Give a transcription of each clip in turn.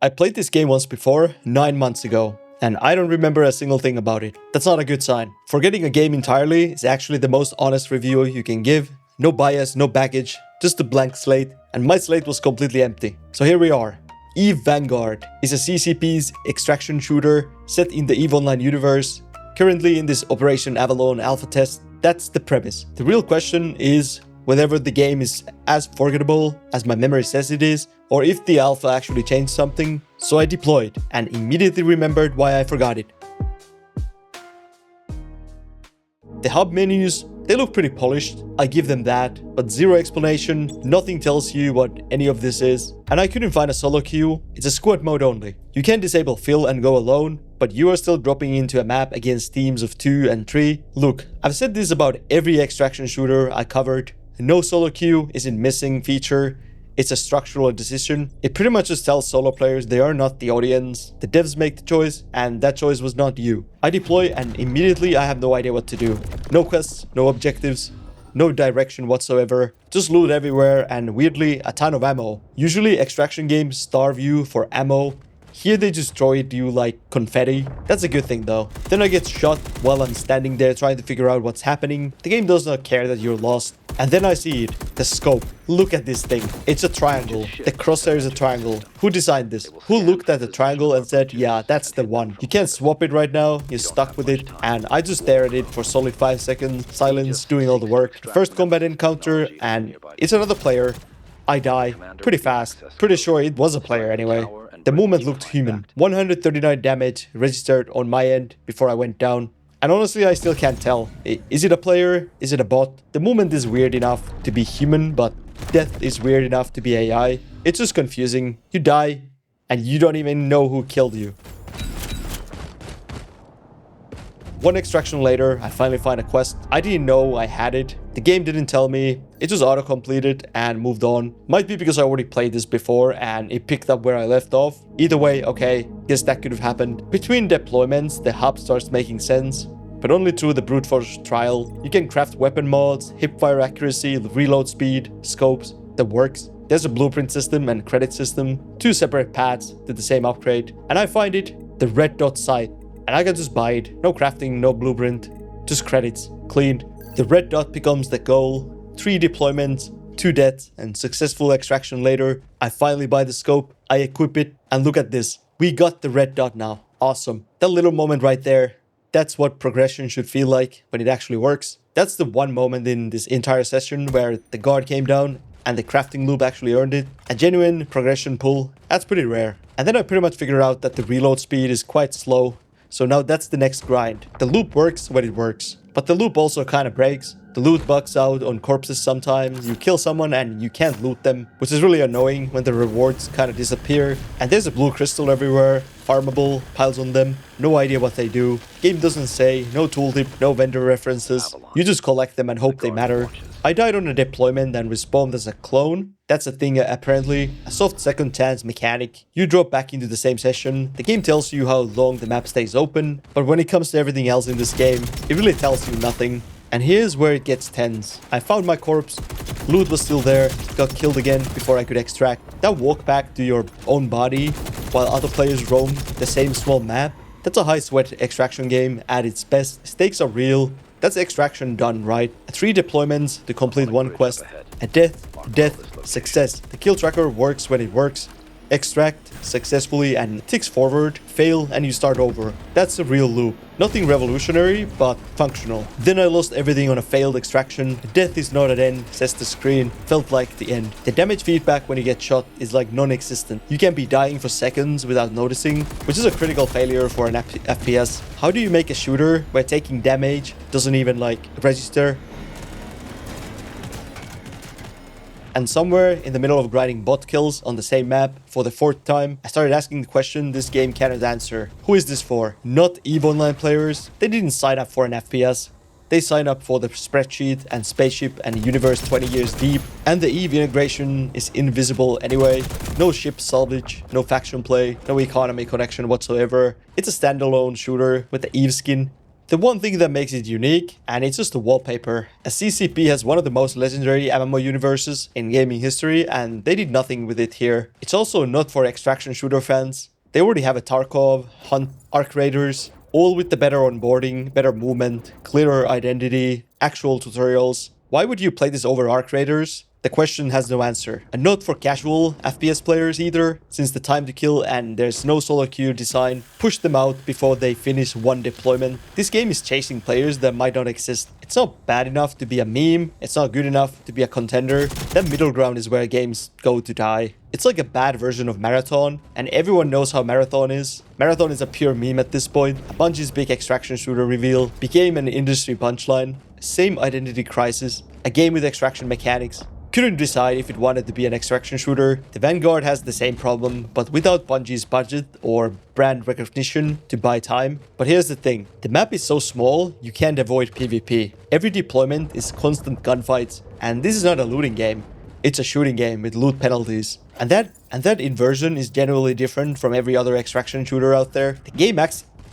I played this game once before, 9 months ago, and I don't remember a single thing about it. That's not a good sign. Forgetting a game entirely is actually the most honest review you can give. No bias, no baggage, just a blank slate, and my slate was completely empty. So here we are. EVE Vanguard is a CCP's extraction shooter set in the EVE Online universe, currently in this Operation Avalon alpha test. That's the premise. The real question is whether the game is as forgettable as my memory says it is, or if the alpha actually changed something. So I deployed and immediately remembered why I forgot it. The hub menus, they look pretty polished, I give them that, but zero explanation, nothing tells you what any of this is. And I couldn't find a solo queue, it's a squad mode only. You can disable fill and go alone, but you are still dropping into a map against teams of 2 and 3. Look, I've said this about every extraction shooter I covered. No solo queue isn't missing feature. It's a structural decision. It pretty much just tells solo players they are not the audience. The devs make the choice, and that choice was not you. I deploy and immediately I have no idea what to do. No quests, no objectives, no direction whatsoever. Just loot everywhere and weirdly a ton of ammo. Usually extraction games starve you for ammo. Here they just throw it to you like confetti. That's a good thing though. Then I get shot while I'm standing there trying to figure out what's happening. The game does not care that you're lost. And then I see it. The scope. Look at this thing. It's a triangle. The crosshair is a triangle. Who designed this? Who looked at the triangle and said, yeah, that's the one. You can't swap it right now. You're stuck with it. And I just stare at it for solid 5 seconds. Silence, doing all the work. First combat encounter, and it's another player. I die pretty fast. Pretty sure it was a player anyway. The movement looked human. 139 damage registered on my end before I went down. And honestly, I still can't tell. Is it a player? Is it a bot? The movement is weird enough to be human, but death is weird enough to be AI. It's just confusing. You die, and you don't even know who killed you. One extraction later, I finally find a quest. I didn't know I had it. The game didn't tell me. It just auto-completed and moved on. Might be because I already played this before and it picked up where I left off. Either way, okay, guess that could have happened. Between deployments, the hub starts making sense, but only through the brute force trial. You can craft weapon mods, hipfire accuracy, reload speed, scopes, that works. There's a blueprint system and credit system, 2 separate paths to the same upgrade. And I find it, the red dot site. And I can just buy it. No crafting, no blueprint, just credits, cleaned. The red dot becomes the goal. 3 deployments, 2 deaths, and successful extraction later. I finally buy the scope, I equip it, and look at this. We got the red dot now. Awesome. That little moment right there, that's what progression should feel like when it actually works. That's the one moment in this entire session where the guard came down and the crafting loop actually earned it. A genuine progression pull, that's pretty rare. And then I pretty much figured out that the reload speed is quite slow. So now that's the next grind. The loop works when it works, but the loop also kind of breaks. The loot bugs out on corpses sometimes. You kill someone and you can't loot them, which is really annoying when the rewards kind of disappear. And there's a blue crystal everywhere, farmable, piles on them. No idea what they do. Game doesn't say, no tooltip, no vendor references. You just collect them and hope they matter. I died on a deployment and respawned as a clone. That's a thing apparently, a soft second chance mechanic. You drop back into the same session. The game tells you how long the map stays open, but when it comes to everything else in this game, it really tells you nothing. And here's where it gets tense. I found my corpse, loot was still there, got killed again before I could extract. That walk back to your own body while other players roam the same small map, that's a high sweat extraction game at its best. Stakes are real. That's extraction done right. 3 deployments to complete 1 quest. A death, success. The kill tracker works when it works. Extract successfully and ticks forward, fail and you start over. That's a real loop. Nothing revolutionary, but functional. Then I lost everything on a failed extraction. Death is not an end, says the screen. Felt like the end. The damage feedback when you get shot is like non-existent. You can be dying for seconds without noticing, which is a critical failure for an FPS. How do you make a shooter where taking damage doesn't even like register? And somewhere in the middle of grinding bot kills on the same map for the 4th time, I started asking the question this game cannot answer. Who is this for? Not EVE Online players. They didn't sign up for an FPS. They signed up for the spreadsheet and spaceship and universe 20 years deep. And the EVE integration is invisible anyway. No ship salvage, no faction play, no economy connection whatsoever. It's a standalone shooter with the EVE skin. The one thing that makes it unique, and it's just the wallpaper. A CCP has one of the most legendary MMO universes in gaming history, and they did nothing with it here. It's also not for extraction shooter fans. They already have a Tarkov, Hunt, Arc Raiders, all with the better onboarding, better movement, clearer identity, actual tutorials. Why would you play this over Arc Raiders? The question has no answer. And not for casual FPS players either, since the time to kill and there's no solo queue design push them out before they finish one deployment. This game is chasing players that might not exist. It's not bad enough to be a meme, it's not good enough to be a contender. That middle ground is where games go to die. It's like a bad version of Marathon, and everyone knows how Marathon is. Marathon is a pure meme at this point. Bungie's big extraction shooter reveal became an industry punchline. Same identity crisis, a game with extraction mechanics. Couldn't decide if it wanted to be an extraction shooter. The Vanguard has the same problem, but without Bungie's budget or brand recognition to buy time. But here's the thing, the map is so small, you can't avoid PvP. Every deployment is constant gunfights, and this is not a looting game. It's a shooting game with loot penalties. And that inversion is generally different from every other extraction shooter out there.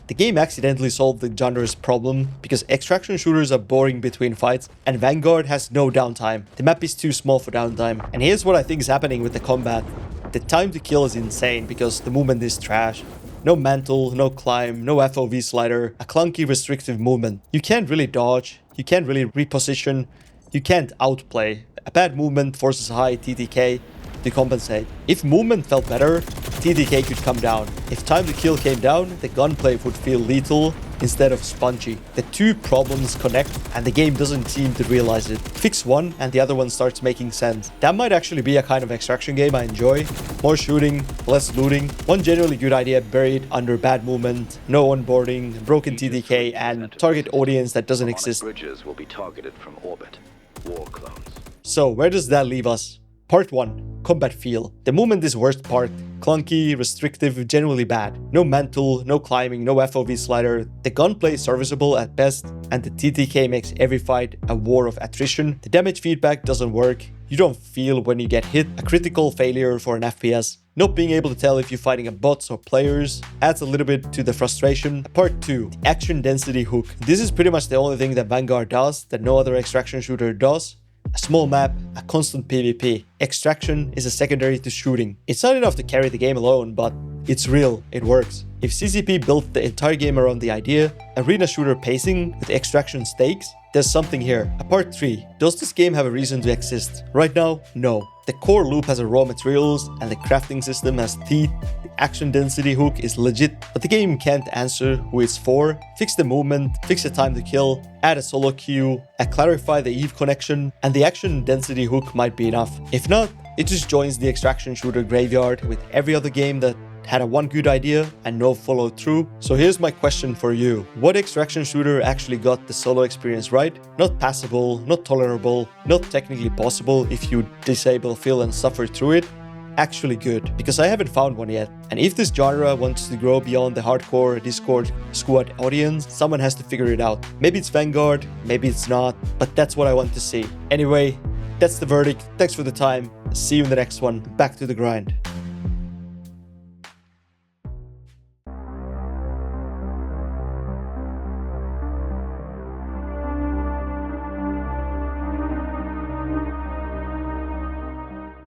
The game accidentally solved the genre's problem because extraction shooters are boring between fights and Vanguard has no downtime. The map is too small for downtime. And here's what I think is happening with the combat. The time to kill is insane because the movement is trash. No mantle, no climb, no FOV slider, a clunky restrictive movement. You can't really dodge, you can't really reposition, you can't outplay. A bad movement forces high TTK to compensate. If movement felt better, TTK could come down. If time to kill came down, the gunplay would feel lethal instead of spongy. The two problems connect and the game doesn't seem to realize it. Fix one and the other one starts making sense. That might actually be a kind of extraction game I enjoy. More shooting, less looting. One generally good idea buried under bad movement, no onboarding, broken TTK, and target audience that doesn't exist. Bridges will be targeted from orbit. War clones. So where does that leave us? Part 1. Combat feel. The movement is worst part. Clunky, restrictive, generally bad. No mantle, no climbing, no FOV slider. The gunplay is serviceable at best, and the TTK makes every fight a war of attrition. The damage feedback doesn't work. You don't feel when you get hit. A critical failure for an FPS. Not being able to tell if you're fighting a bots or players adds a little bit to the frustration. Part 2. The action density hook. This is pretty much the only thing that Vanguard does that no other extraction shooter does. A small map, a constant PvP. Extraction is a secondary to shooting. It's not enough to carry the game alone, but it's real, it works. If CCP built the entire game around the idea, arena shooter pacing with extraction stakes, there's something here. A part 3. Does this game have a reason to exist? Right now, no. The core loop has a raw materials and the crafting system has teeth. The action density hook is legit, but the game can't answer who it's for. Fix the movement, fix the time to kill, add a solo queue, clarify the EVE connection, and the action density hook might be enough. If not, it just joins the extraction shooter graveyard with every other game that had a one good idea and no follow through. So here's my question for you. What extraction shooter actually got the solo experience right? Not passable, not tolerable, not technically possible if you disable feel and suffer through it. Actually good, because I haven't found one yet. And if this genre wants to grow beyond the hardcore Discord squad audience, someone has to figure it out. Maybe it's Vanguard, maybe it's not, but that's what I want to see. Anyway, that's the verdict. Thanks for the time. See you in the next one. Back to the grind.